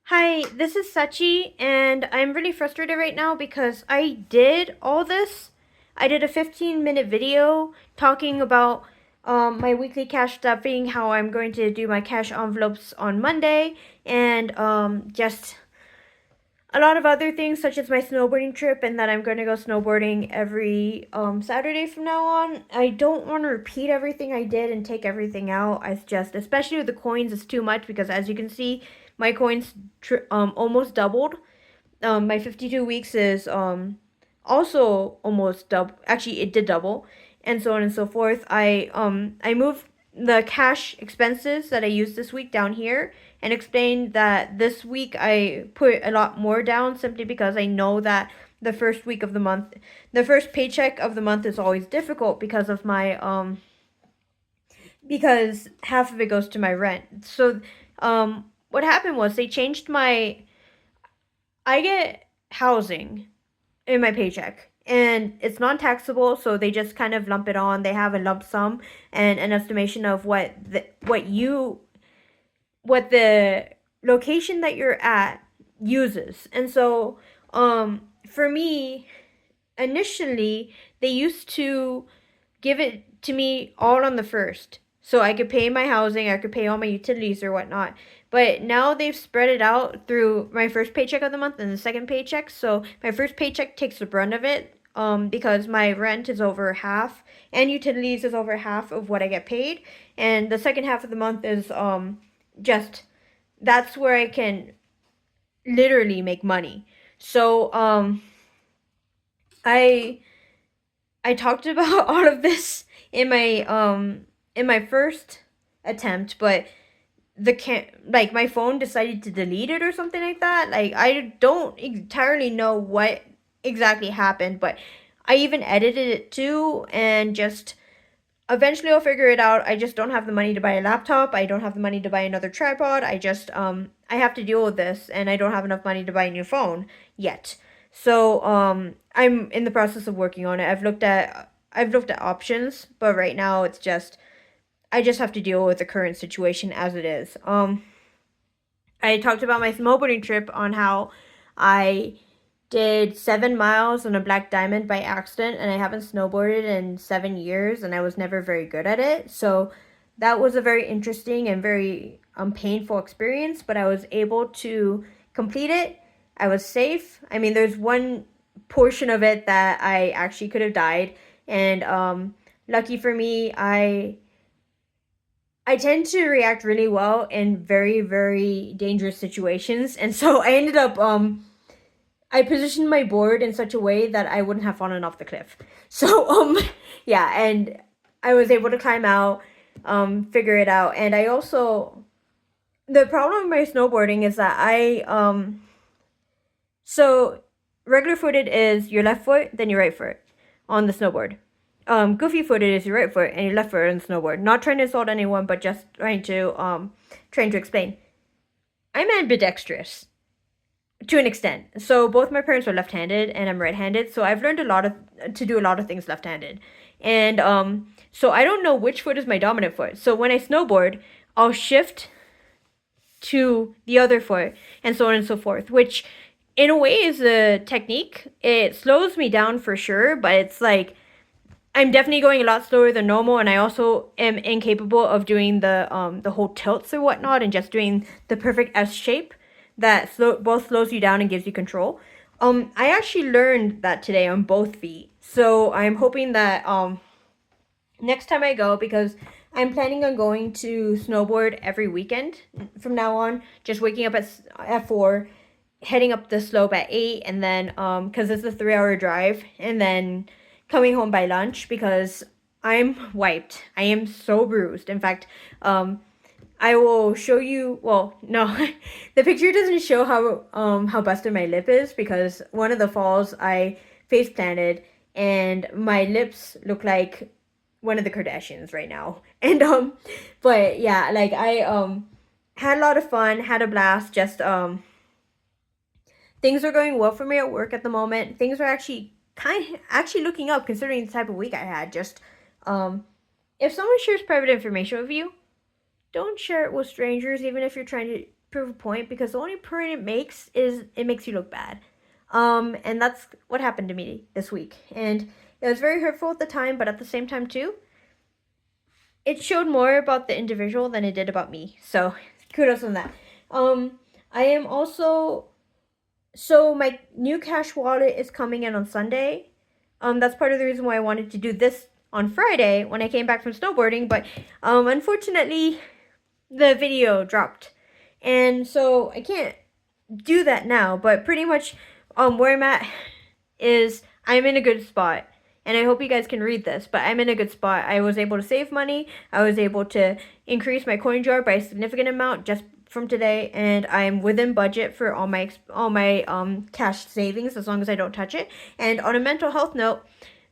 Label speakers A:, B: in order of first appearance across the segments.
A: Hi, this is Sachii, and I'm really frustrated right now because I did all this. I did a 15-minute video talking about my weekly cash stuffing, how I'm going to do my cash envelopes on Monday, and just a lot of other things such as my snowboarding trip and that I'm going to go snowboarding every Saturday from now on. I don't want to repeat everything I did and take everything out. It's just, especially with the coins, it's too much because as you can see, my coins almost doubled. My 52 weeks is also almost double. Actually, it did double, and so on and so forth. I moved the cash expenses that I used this week down here and explained that this week I put a lot more down simply because I know that the first week of the month, the first paycheck of the month is always difficult because of my because half of it goes to my rent. So what happened was they changed my I get housing in my paycheck and it's non-taxable, so they just kind of lump it on. They have a lump sum and an estimation of what the location that you're at uses. And so for me, initially they used to give it to me all on the first. So I could pay my housing, I could pay all my utilities or whatnot. But now they've spread it out through my first paycheck of the month and the second paycheck. So my first paycheck takes the brunt of it, because my rent is over half and utilities is over half of what I get paid. And the second half of the month is just that's where I can literally make money. So I I talked about all of this in my first attempt, but like my phone decided to delete it or something like that. Like I don't entirely know what exactly happened, but I even edited it too and just eventually I'll figure it out. I just don't have the money to buy a laptop. I don't have the money to buy another tripod. I have to deal with this and I don't have enough money to buy a new phone yet. So I'm in the process of working on it. I've looked at options, but right now it's just I just have to deal with the current situation as it is. I talked about my snowboarding trip on how I did 7 miles on a black diamond by accident, and I haven't snowboarded in 7 years, and I was never very good at it. So that was a very interesting and very painful experience, but I was able to complete it. I was safe. I mean, there's one portion of it that I actually could have died, and lucky for me, I tend to react really well in very, very dangerous situations. And so I ended up, I positioned my board in such a way that I wouldn't have fallen off the cliff. So, yeah, and I was able to climb out, figure it out. And I also, the problem with my snowboarding is that so regular footed is your left foot, then your right foot on the snowboard. Goofy footed is your right foot and your left foot on the snowboard. Not trying to insult anyone, but just trying to explain. I'm ambidextrous to an extent. So both my parents are left-handed and I'm right-handed. So I've learned to do a lot of things left-handed. And so I don't know which foot is my dominant foot. So when I snowboard, I'll shift to the other foot and so on and so forth, which in a way is a technique. It slows me down for sure, but it's like I'm definitely going a lot slower than normal, and I also am incapable of doing the whole tilts or whatnot, and just doing the perfect S shape that both slows you down and gives you control. I actually learned that today on both feet, so I'm hoping that next time I go, because I'm planning on going to snowboard every weekend from now on, just waking up at 4, heading up the slope at 8, and then because it's a 3-hour drive, and then coming home by lunch because I'm wiped. I am so bruised. In fact, I will show you. Well, no, the picture doesn't show how busted my lip is because one of the falls I face planted and my lips look like one of the Kardashians right now. And but yeah, like I had a lot of fun, had a blast. Just things are going well for me at work at the moment. Things are actually looking up considering the type of week I had. Just if someone shares private information with you, don't share it with strangers, even if you're trying to prove a point, because the only point it makes is it makes you look bad. And that's what happened to me this week. And it was very hurtful at the time, but at the same time too, it showed more about the individual than it did about me. So kudos on that. I am also, so my new cash wallet is coming in on Sunday. That's part of the reason why I wanted to do this on Friday when I came back from snowboarding, but unfortunately the video dropped. And so I can't do that now, but pretty much where I'm at is I'm in a good spot. And I hope you guys can read this, but I'm in a good spot. I was able to save money. I was able to increase my coin jar by a significant amount just from today, and I'm within budget for all my cash savings as long as I don't touch it. And on a mental health note,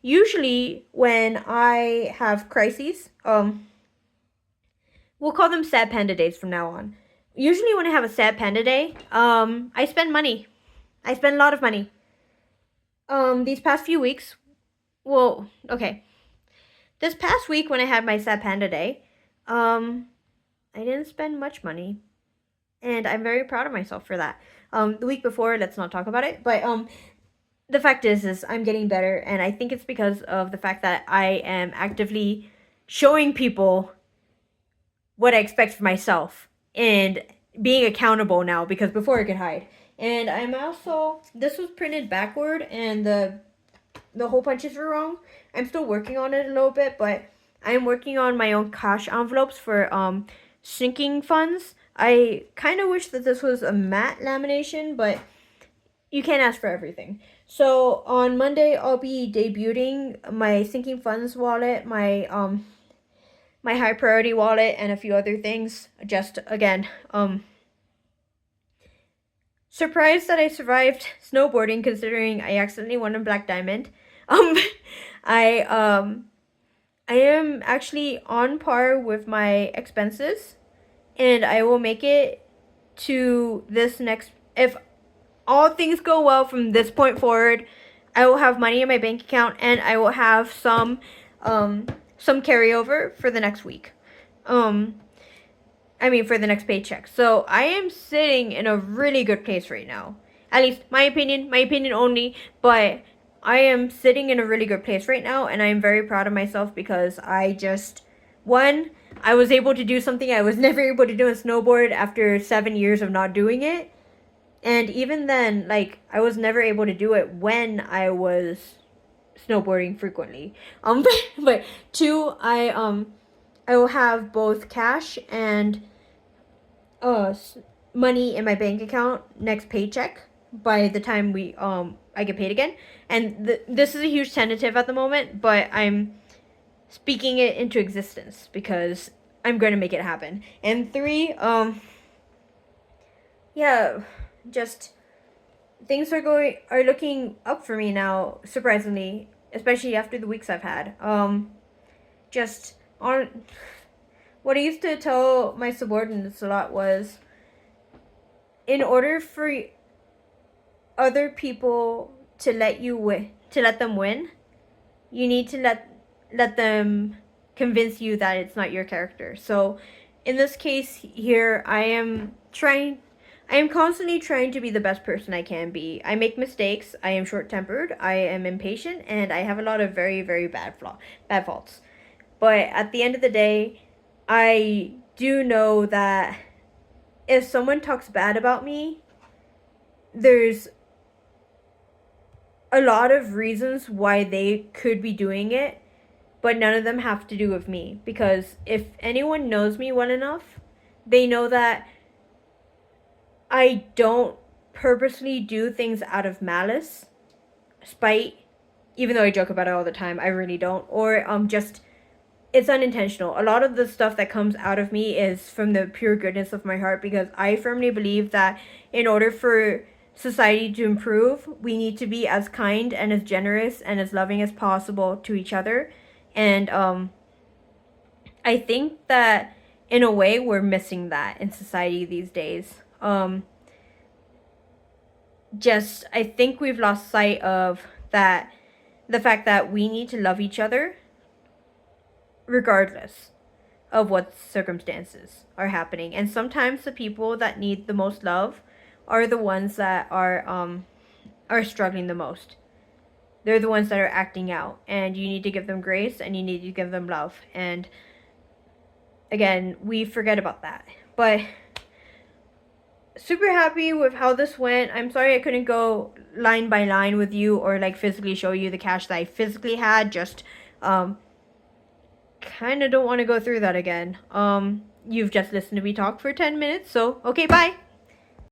A: usually when I have crises, we'll call them sad panda days from now on. Usually when I have a sad panda day, I spend money. I spend a lot of money. These past few weeks, well, okay. This past week when I had my sad panda day, I didn't spend much money. And I'm very proud of myself for that. The week before, let's not talk about it, but the fact is I'm getting better, and I think it's because of the fact that I am actively showing people what I expect for myself and being accountable now, because before I could hide. And I'm also, this was printed backward and the hole punches were wrong. I'm still working on it a little bit, but I'm working on my own cash envelopes for sinking funds. I kind of wish that this was a matte lamination, but you can't ask for everything. So on Monday, I'll be debuting my sinking funds wallet, my high priority wallet, and a few other things. Just again, surprised that I survived snowboarding, considering I accidentally won a black diamond. I am actually on par with my expenses, and I will make it to this next, if all things go well from this point forward, I will have money in my bank account, and I will have some carryover for the next week. For the next paycheck. So I am sitting in a really good place right now. At least my opinion only, but I am sitting in a really good place right now, and I am very proud of myself because I was able to do something I was never able to do in snowboard after 7 years of not doing it. And even then, I was never able to do it when I was snowboarding frequently. But two, I will have both cash and money in my bank account next paycheck by the time I get paid again. And this is a huge tentative at the moment, but I'm speaking it into existence because I'm going to make it happen. And three, just things are looking up for me now, surprisingly, especially after the weeks I've had. Just on what I used to tell my subordinates a lot was, in order for other people to let them win, you need to let them convince you that it's not your character. So in this case here, I am constantly trying to be the best person I can be. I make mistakes, I am short-tempered, I am impatient, and I have a lot of very, very bad faults. But at the end of the day, I do know that if someone talks bad about me, there's a lot of reasons why they could be doing it, but none of them have to do with me. Because if anyone knows me well enough, they know that I don't purposely do things out of malice, spite, even though I joke about it all the time, I really don't. Or just, it's unintentional. A lot of the stuff that comes out of me is from the pure goodness of my heart, because I firmly believe that in order for society to improve, we need to be as kind and as generous and as loving as possible to each other. And I think that in a way we're missing that in society these days. I think we've lost sight of that, the fact that we need to love each other regardless. of what circumstances are happening. And sometimes the people that need the most love are the ones that are struggling the most. They're the ones that are acting out, and you need to give them grace and you need to give them love. And again, we forget about that. But super happy with how this went. I'm sorry I couldn't go line by line with you or like physically show you the cash that I physically had. Just kind of don't want to go through that again. You've just listened to me talk for 10 minutes, so okay, bye.